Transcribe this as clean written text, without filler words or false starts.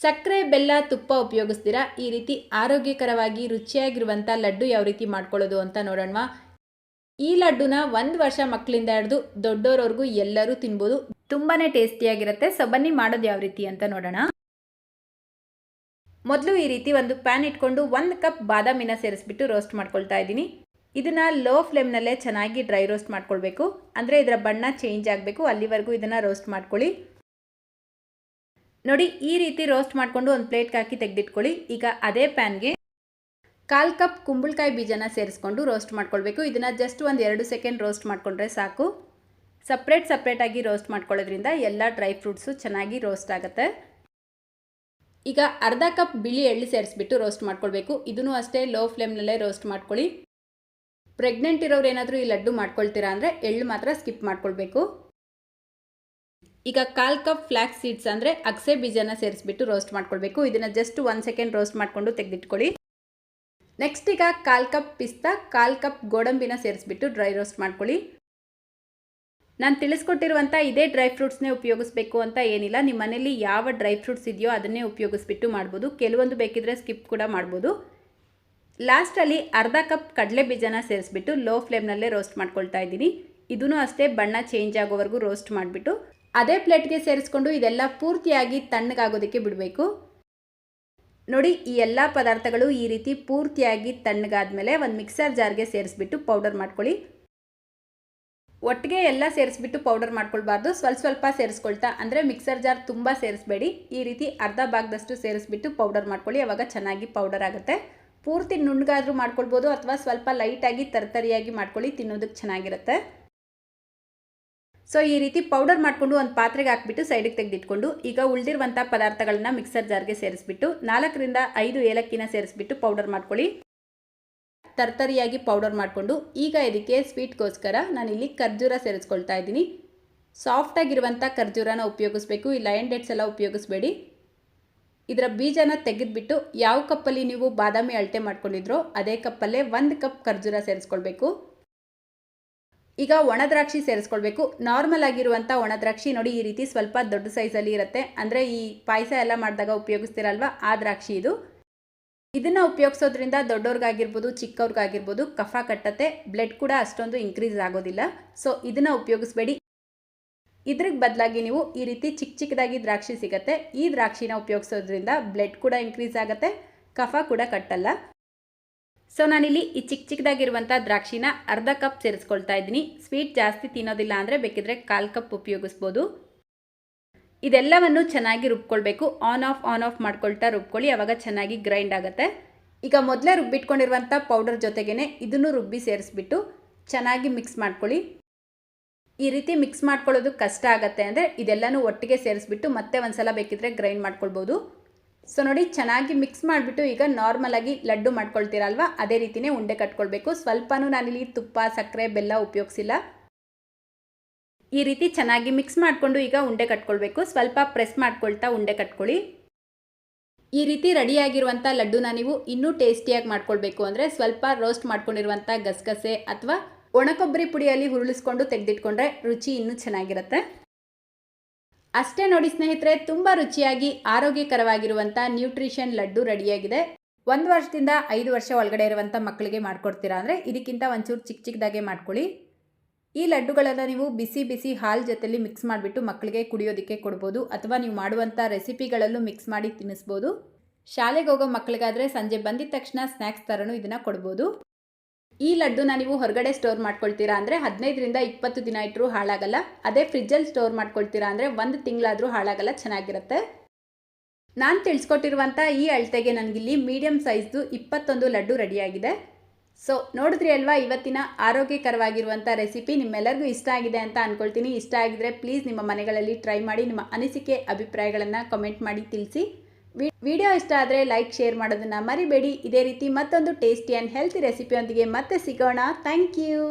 ಸಕ್ಕರೆ ಬೆಲ್ಲ ತುಪ್ಪ ಉಪಯೋಗಿಸ್ತೀರಾ ಈ ರೀತಿ ಆರೋಗ್ಯಕರವಾಗಿ ರುಚಿಯಾಗಿರುವಂಥ ಲಡ್ಡು ಯಾವ ರೀತಿ ಮಾಡ್ಕೊಳ್ಳೋದು ಅಂತ ನೋಡೋಣ. ಈ ಲಡ್ಡುನ 1 ವರ್ಷ ಮಕ್ಕಳಿಂದ ಹಿಡಿದು ದೊಡ್ಡೋರವರೆಗೂ ಎಲ್ಲರೂ ತಿನ್ಬೋದು. ತುಂಬಾ ಟೇಸ್ಟಿಯಾಗಿರುತ್ತೆ. ಸೊ ಬನ್ನಿ ಮಾಡೋದು ಯಾವ ರೀತಿ ಅಂತ ನೋಡೋಣ. ಮೊದಲು ಈ ರೀತಿ ಒಂದು ಪ್ಯಾನ್ ಇಟ್ಕೊಂಡು 1 ಕಪ್ ಬಾದಾಮಿನ ಸೇರಿಸ್ಬಿಟ್ಟು ರೋಸ್ಟ್ ಮಾಡ್ಕೊಳ್ತಾ ಇದ್ದೀನಿ. ಇದನ್ನು ಲೋ ಫ್ಲೇಮ್ನಲ್ಲೇ ಚೆನ್ನಾಗಿ ಡ್ರೈ ರೋಸ್ಟ್ ಮಾಡ್ಕೊಳ್ಬೇಕು. ಅಂದರೆ ಇದರ ಬಣ್ಣ ಚೇಂಜ್ ಆಗಬೇಕು, ಅಲ್ಲಿವರೆಗೂ ಇದನ್ನು ರೋಸ್ಟ್ ಮಾಡ್ಕೊಳ್ಳಿ. ನೋಡಿ ಈ ರೀತಿ ರೋಸ್ಟ್ ಮಾಡಿಕೊಂಡು ಒಂದು ಪ್ಲೇಟ್ಗೆ ಹಾಕಿ ತೆಗೆದಿಟ್ಕೊಳ್ಳಿ. ಈಗ ಅದೇ ಪ್ಯಾನ್ಗೆ 1/4 ಕಪ್ ಕುಂಬಳಕಾಯಿ ಬೀಜನ ಸೇರಿಸ್ಕೊಂಡು ರೋಸ್ಟ್ ಮಾಡ್ಕೊಳ್ಬೇಕು. ಇದನ್ನು ಜಸ್ಟ್ ಒಂದು 2 ಸೆಕೆಂಡ್ ರೋಸ್ಟ್ ಮಾಡಿಕೊಂಡ್ರೆ ಸಾಕು. ಸಪ್ರೇಟಾಗಿ ರೋಸ್ಟ್ ಮಾಡ್ಕೊಳ್ಳೋದ್ರಿಂದ ಎಲ್ಲ ಡ್ರೈ ಫ್ರೂಟ್ಸು ಚೆನ್ನಾಗಿ ರೋಸ್ಟ್ ಆಗುತ್ತೆ. ಈಗ ಅರ್ಧ ಕಪ್ ಬಿಳಿ ಎಳ್ಳು ಸೇರಿಸ್ಬಿಟ್ಟು ರೋಸ್ಟ್ ಮಾಡ್ಕೊಳ್ಬೇಕು. ಇದನ್ನು ಅಷ್ಟೇ ಲೋ ಫ್ಲೇಮ್ನಲ್ಲೇ ರೋಸ್ಟ್ ಮಾಡ್ಕೊಳ್ಳಿ. ಪ್ರೆಗ್ನೆಂಟ್ ಇರೋರು ಏನಾದರೂ ಈ ಲಡ್ಡು ಮಾಡ್ಕೊಳ್ತೀರಾ ಅಂದರೆ ಎಳ್ಳು ಮಾತ್ರ ಸ್ಕಿಪ್ ಮಾಡ್ಕೊಳ್ಬೇಕು. ಈಗ 1/4 ಕಪ್ ಫ್ಲ್ಯಾಕ್ಸ್ ಸೀಡ್ಸ್ ಅಂದರೆ ಅಗಸೆ ಬೀಜನ ಸೇರಿಸ್ಬಿಟ್ಟು ರೋಸ್ಟ್ ಮಾಡ್ಕೊಳ್ಬೇಕು. ಇದನ್ನು ಜಸ್ಟ್ 1 ಸೆಕೆಂಡ್ ರೋಸ್ಟ್ ಮಾಡಿಕೊಂಡು ತೆಗೆದಿಟ್ಕೊಳ್ಳಿ. ನೆಕ್ಸ್ಟ್ ಈಗ 1/4 ಕಪ್ ಪಿಸ್ತಾ, 1/4 ಕಪ್ ಗೋಡಂಬಿನ ಸೇರಿಸ್ಬಿಟ್ಟು ಡ್ರೈ ರೋಸ್ಟ್ ಮಾಡ್ಕೊಳ್ಳಿ. ನಾನು ತಿಳಿಸ್ಕೊಟ್ಟಿರುವಂಥ ಇದೇ ಡ್ರೈ ಫ್ರೂಟ್ಸ್ನೇ ಉಪಯೋಗಿಸ್ಬೇಕು ಅಂತ ಏನಿಲ್ಲ. ನಿಮ್ಮ ಮನೇಲಿ ಯಾವ ಡ್ರೈ ಫ್ರೂಟ್ಸ್ ಇದೆಯೋ ಅದನ್ನೇ ಉಪಯೋಗಿಸ್ಬಿಟ್ಟು ಮಾಡ್ಬೋದು. ಕೆಲವೊಂದು ಬೇಕಿದ್ರೆ ಸ್ಕಿಪ್ ಕೂಡ ಮಾಡ್ಬೋದು. ಲಾಸ್ಟಲ್ಲಿ ಅರ್ಧ ಕಪ್ ಕಡಲೆ ಬೀಜನ ಸೇರಿಸ್ಬಿಟ್ಟು ಲೋ ಫ್ಲೇಮ್ನಲ್ಲೇ ರೋಸ್ಟ್ ಮಾಡ್ಕೊಳ್ತಾ ಇದ್ದೀನಿ. ಇದೂ ಅಷ್ಟೇ ಬಣ್ಣ ಚೇಂಜ್ ಆಗೋವರೆಗೂ ರೋಸ್ಟ್ ಮಾಡಿಬಿಟ್ಟು ಅದೇ ಪ್ಲೇಟ್ಗೆ ಸೇರಿಸ್ಕೊಂಡು ಇದೆಲ್ಲ ಪೂರ್ತಿಯಾಗಿ ತಣ್ಣಗಾಗೋದಕ್ಕೆ ಬಿಡಬೇಕು. ನೋಡಿ ಈ ಎಲ್ಲ ಪದಾರ್ಥಗಳು ಈ ರೀತಿ ಪೂರ್ತಿಯಾಗಿ ತಣ್ಣಗಾದ್ಮೇಲೆ ಒಂದು ಮಿಕ್ಸರ್ ಜಾರ್ಗೆ ಸೇರಿಸ್ಬಿಟ್ಟು ಪೌಡರ್ ಮಾಡ್ಕೊಳ್ಳಿ. ಒಟ್ಟಿಗೆ ಎಲ್ಲ ಸೇರಿಸ್ಬಿಟ್ಟು ಪೌಡರ್ ಮಾಡ್ಕೊಳ್ಬಾರ್ದು, ಸ್ವಲ್ಪ ಸೇರಿಸ್ಕೊಳ್ತಾ. ಅಂದರೆ ಮಿಕ್ಸರ್ ಜಾರ್ ತುಂಬ ಸೇರಿಸ್ಬೇಡಿ. ಈ ರೀತಿ ಅರ್ಧ ಭಾಗದಷ್ಟು ಸೇರಿಸ್ಬಿಟ್ಟು ಪೌಡರ್ ಮಾಡ್ಕೊಳ್ಳಿ. ಆವಾಗ ಚೆನ್ನಾಗಿ ಪೌಡರ್ ಆಗುತ್ತೆ. ಪೂರ್ತಿ ನುಣ್ಣಗಾದರೂ ಮಾಡ್ಕೊಳ್ಬೋದು ಅಥವಾ ಸ್ವಲ್ಪ ಲೈಟಾಗಿ ತರ್ತರಿಯಾಗಿ ಮಾಡ್ಕೊಳ್ಳಿ, ತಿನ್ನೋದಕ್ಕೆ ಚೆನ್ನಾಗಿರುತ್ತೆ. ಸೊ ಈ ರೀತಿ ಪೌಡರ್ ಮಾಡಿಕೊಂಡು ಒಂದು ಪಾತ್ರೆಗೆ ಹಾಕ್ಬಿಟ್ಟು ಸೈಡಿಗೆ ತೆಗೆದಿಟ್ಕೊಂಡು ಈಗ ಉಳಿದಿರುವಂಥ ಪದಾರ್ಥಗಳನ್ನ ಮಿಕ್ಸರ್ ಜಾರ್ಗೆ ಸೇರಿಸ್ಬಿಟ್ಟು 4 ರಿಂದ 5 ಏಲಕ್ಕಿನ ಸೇರಿಸ್ಬಿಟ್ಟು ಪೌಡರ್ ಮಾಡ್ಕೊಳ್ಳಿ. ತರ್ತರಿಯಾಗಿ ಪೌಡರ್ ಮಾಡಿಕೊಂಡು ಈಗ ಇದಕ್ಕೆ ಸ್ವೀಟ್ಗೋಸ್ಕರ ನಾನಿಲ್ಲಿ ಖರ್ಜೂರ ಸೇರಿಸ್ಕೊಳ್ತಾ ಇದ್ದೀನಿ. ಸಾಫ್ಟಾಗಿರುವಂಥ ಖರ್ಜೂರನ ಉಪಯೋಗಿಸ್ಬೇಕು. ಈ ಲಯನ್ ಡೇಟ್ಸ್ ಎಲ್ಲ ಉಪಯೋಗಿಸ್ಬೇಡಿ. ಇದರ ಬೀಜನ ತೆಗೆದುಬಿಟ್ಟು ಯಾವ ಕಪ್ಪಲ್ಲಿ ನೀವು ಬಾದಾಮಿ ಅಳತೆ ಮಾಡ್ಕೊಂಡಿದ್ರೋ ಅದೇ ಕಪ್ಪಲ್ಲೇ 1 ಕಪ್ ಖರ್ಜೂರ ಸೇರಿಸ್ಕೊಳ್ಬೇಕು. ಈಗ ಒಣ ದ್ರಾಕ್ಷಿ ಸೇರಿಸ್ಕೊಳ್ಬೇಕು. ನಾರ್ಮಲ್ ಆಗಿರುವಂಥ ಒಣ ದ್ರಾಕ್ಷಿ ನೋಡಿ ಈ ರೀತಿ ಸ್ವಲ್ಪ ದೊಡ್ಡ ಸೈಜಲ್ಲಿ ಇರುತ್ತೆ. ಅಂದರೆ ಈ ಪಾಯಸ ಎಲ್ಲ ಮಾಡಿದಾಗ ಉಪಯೋಗಿಸ್ತೀರಲ್ವ ಆ ದ್ರಾಕ್ಷಿ ಇದು. ಇದನ್ನು ಉಪಯೋಗಿಸೋದ್ರಿಂದ ದೊಡ್ಡವ್ರಿಗಾಗಿರ್ಬೋದು ಚಿಕ್ಕವ್ರಿಗಾಗಿರ್ಬೋದು ಕಫ ಕಟ್ಟತ್ತೆ. ಬ್ಲಡ್ ಕೂಡ ಅಷ್ಟೊಂದು ಇನ್ಕ್ರೀಸ್ ಆಗೋದಿಲ್ಲ. ಸೊ ಇದನ್ನು ಉಪಯೋಗಿಸ್ಬೇಡಿ. ಇದ್ರಿಗೆ ಬದಲಾಗಿ ನೀವು ಈ ರೀತಿ ಚಿಕ್ಕದಾಗಿ ದ್ರಾಕ್ಷಿ ಸಿಗುತ್ತೆ. ಈ ದ್ರಾಕ್ಷಿನ ಉಪಯೋಗಿಸೋದ್ರಿಂದ ಬ್ಲಡ್ ಕೂಡ ಇನ್ಕ್ರೀಸ್ ಆಗುತ್ತೆ, ಕಫ ಕೂಡ ಕಟ್ಟಲ್ಲ. ಸೊ ನಾನಿಲ್ಲಿ ಈ ಚಿಕ್ಕದಾಗಿರುವಂಥ ದ್ರಾಕ್ಷಿನ ಅರ್ಧ ಕಪ್ ಸೇರಿಸ್ಕೊಳ್ತಾ ಇದ್ದೀನಿ. ಸ್ವೀಟ್ ಜಾಸ್ತಿ ತಿನ್ನೋದಿಲ್ಲ ಅಂದರೆ ಬೇಕಿದ್ರೆ 1/4 ಕಪ್ ಉಪಯೋಗಿಸ್ಬೋದು. ಇದೆಲ್ಲವನ್ನು ಚೆನ್ನಾಗಿ ರುಬ್ಕೊಳ್ಬೇಕು. ಆನ್ ಆಫ್ ಮಾಡ್ಕೊಳ್ತಾ ರುಬ್ಕೊಳ್ಳಿ, ಆವಾಗ ಚೆನ್ನಾಗಿ ಗ್ರೈಂಡ್ ಆಗುತ್ತೆ. ಈಗ ಮೊದಲೇ ರುಬ್ಬಿಟ್ಕೊಂಡಿರುವಂಥ ಪೌಡರ್ ಜೊತೆಗೇ ಇದನ್ನು ರುಬ್ಬಿ ಸೇರಿಸ್ಬಿಟ್ಟು ಚೆನ್ನಾಗಿ ಮಿಕ್ಸ್ ಮಾಡ್ಕೊಳ್ಳಿ. ಈ ರೀತಿ ಮಿಕ್ಸ್ ಮಾಡ್ಕೊಳ್ಳೋದು ಕಷ್ಟ ಆಗುತ್ತೆ ಅಂದರೆ ಇದೆಲ್ಲನೂ ಒಟ್ಟಿಗೆ ಸೇರಿಸ್ಬಿಟ್ಟು ಮತ್ತೆ ಒಂದ್ಸಲ ಬೇಕಿದ್ರೆ ಗ್ರೈಂಡ್ ಮಾಡ್ಕೊಳ್ಬೋದು. ಸೊ ನೋಡಿ ಚೆನ್ನಾಗಿ ಮಿಕ್ಸ್ ಮಾಡಿಬಿಟ್ಟು ಈಗ ನಾರ್ಮಲಾಗಿ ಲಡ್ಡು ಮಾಡ್ಕೊಳ್ತೀರಲ್ವ ಅದೇ ರೀತಿಯೇ ಉಂಡೆ ಕಟ್ಕೊಳ್ಬೇಕು. ಸ್ವಲ್ಪನೂ ನಾನಿಲ್ಲಿ ತುಪ್ಪ ಸಕ್ಕರೆ ಬೆಲ್ಲ ಉಪಯೋಗಿಸಿಲ್ಲ. ಈ ರೀತಿ ಚೆನ್ನಾಗಿ ಮಿಕ್ಸ್ ಮಾಡಿಕೊಂಡು ಈಗ ಉಂಡೆ ಕಟ್ಕೊಳ್ಬೇಕು. ಸ್ವಲ್ಪ ಪ್ರೆಸ್ ಮಾಡ್ಕೊಳ್ತಾ ಉಂಡೆ ಕಟ್ಕೊಳ್ಳಿ. ಈ ರೀತಿ ರೆಡಿಯಾಗಿರುವಂಥ ಲಡ್ಡುನ ನೀವು ಇನ್ನೂ ಟೇಸ್ಟಿಯಾಗಿ ಮಾಡ್ಕೊಳ್ಬೇಕು ಅಂದರೆ ಸ್ವಲ್ಪ ರೋಸ್ಟ್ ಮಾಡ್ಕೊಂಡಿರುವಂಥ ಗಸಗಸೆ ಅಥವಾ ಒಣಕೊಬ್ಬರಿ ಪುಡಿಯಲ್ಲಿ ಹುರುಳಿಸ್ಕೊಂಡು ತೆಗೆದಿಟ್ಕೊಂಡ್ರೆ ರುಚಿ ಇನ್ನೂ ಚೆನ್ನಾಗಿರುತ್ತೆ. ಅಷ್ಟೇ ನೋಡಿ ಸ್ನೇಹಿತರೆ, ತುಂಬ ರುಚಿಯಾಗಿ ಆರೋಗ್ಯಕರವಾಗಿರುವಂಥ ನ್ಯೂಟ್ರಿಷನ್ ಲಡ್ಡು ರೆಡಿಯಾಗಿದೆ. 1 ವರ್ಷದಿಂದ 5 ವರ್ಷ ಒಳಗಡೆ ಇರುವಂಥ ಮಕ್ಕಳಿಗೆ ಮಾಡ್ಕೊಡ್ತೀರಾ ಅಂದರೆ ಇದಕ್ಕಿಂತ ಒಂಚೂರು ಚಿಕ್ಕದಾಗೆ ಮಾಡ್ಕೊಳ್ಳಿ. ಈ ಲಡ್ಡುಗಳನ್ನು ನೀವು ಬಿಸಿ ಹಾಲು ಜೊತೆಲಿ ಮಿಕ್ಸ್ ಮಾಡಿಬಿಟ್ಟು ಮಕ್ಕಳಿಗೆ ಕುಡಿಯೋದಕ್ಕೆ ಕೊಡ್ಬೋದು ಅಥವಾ ನೀವು ಮಾಡುವಂಥ ರೆಸಿಪಿಗಳಲ್ಲೂ ಮಿಕ್ಸ್ ಮಾಡಿ ತಿನ್ನಿಸ್ಬೋದು. ಶಾಲೆಗೆ ಹೋಗೋ ಮಕ್ಕಳಿಗಾದರೆ ಸಂಜೆ ಬಂದಿದ ತಕ್ಷಣ ಸ್ನ್ಯಾಕ್ಸ್ ಥರನೂ ಇದನ್ನು ಕೊಡ್ಬೋದು. ಈ ಲಡ್ಡುನ ನೀವು ಹೊರಗಡೆ ಸ್ಟೋರ್ ಮಾಡ್ಕೊಳ್ತೀರಾ ಅಂದರೆ 15 ರಿಂದ 20 ದಿನ ಇಟ್ಟರೂ ಹಾಳಾಗಲ್ಲ. ಅದೇ ಫ್ರಿಜ್ಜಲ್ಲಿ ಸ್ಟೋರ್ ಮಾಡ್ಕೊಳ್ತೀರಾ ಅಂದರೆ 1 ತಿಂಗಳಾದರೂ ಹಾಳಾಗಲ್ಲ, ಚೆನ್ನಾಗಿರುತ್ತೆ. ನಾನು ತಿಳಿಸ್ಕೊಟ್ಟಿರುವಂಥ ಈ ಅಳತೆಗೆ ನನಗಿಲ್ಲಿ ಮೀಡಿಯಮ್ ಸೈಜ್ದು 21 ಲಡ್ಡು ರೆಡಿಯಾಗಿದೆ. ಸೊ ನೋಡಿದ್ರಿ ಅಲ್ವಾ ಇವತ್ತಿನ ಆರೋಗ್ಯಕರವಾಗಿರುವಂಥ ರೆಸಿಪಿ. ನಿಮ್ಮೆಲ್ಲರಿಗೂ ಇಷ್ಟ ಆಗಿದೆ ಅಂತ ಅಂದ್ಕೊಳ್ತೀನಿ. ಇಷ್ಟ ಆಗಿದ್ರೆ ಪ್ಲೀಸ್ ನಿಮ್ಮ ಮನೆಗಳಲ್ಲಿ ಟ್ರೈ ಮಾಡಿ ನಿಮ್ಮ ಅನಿಸಿಕೆ ಅಭಿಪ್ರಾಯಗಳನ್ನು ಕಮೆಂಟ್ ಮಾಡಿ ತಿಳಿಸಿ. ವಿಡಿಯೋ ಇಷ್ಟ ಆದರೆ ಲೈಕ್ ಶೇರ್ ಮಾಡೋದನ್ನು ಮರಿಬೇಡಿ. ಇದೇ ರೀತಿ ಮತ್ತೊಂದು ಟೇಸ್ಟಿ ಆ್ಯಂಡ್ ಹೆಲ್ತಿ ರೆಸಿಪಿಯೊಂದಿಗೆ ಮತ್ತೆ ಸಿಗೋಣ. Thank you.